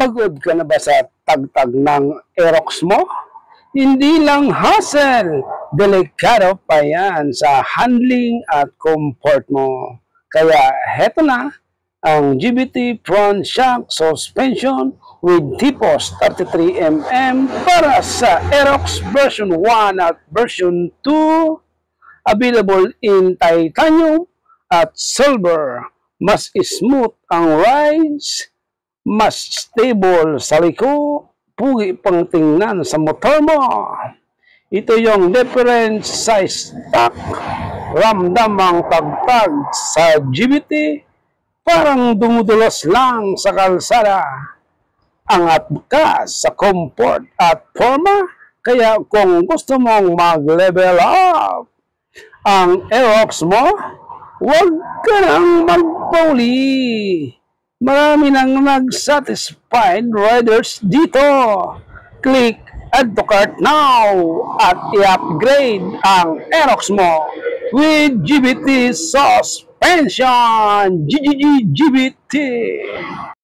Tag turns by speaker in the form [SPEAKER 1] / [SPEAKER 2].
[SPEAKER 1] Pagod ka na ba sa tagtag ng Aerox mo? Hindi lang hassle, delikado pa yan sa handling at comfort mo. Kaya heto na ang GBT Front Shock Suspension with TPOS 33mm para sa Aerox version 1 at version 2. Available in titanium at silver. Mas smooth ang rides, mas stable sa liko, pugi pang tingnan sa motor mo. Ito yung different size stock. Ramdam ang tagtag sa GBT, parang dumudulas lang sa kalsada. Angat ka sa comfort at forma, kaya kung gusto mong mag-level up ang Aerox mo, huwag ka nang magpauli. Marami nang nag-satisfied riders dito. Click add to cart now at i-upgrade ang Aerox mo with GBT Suspension. GBT.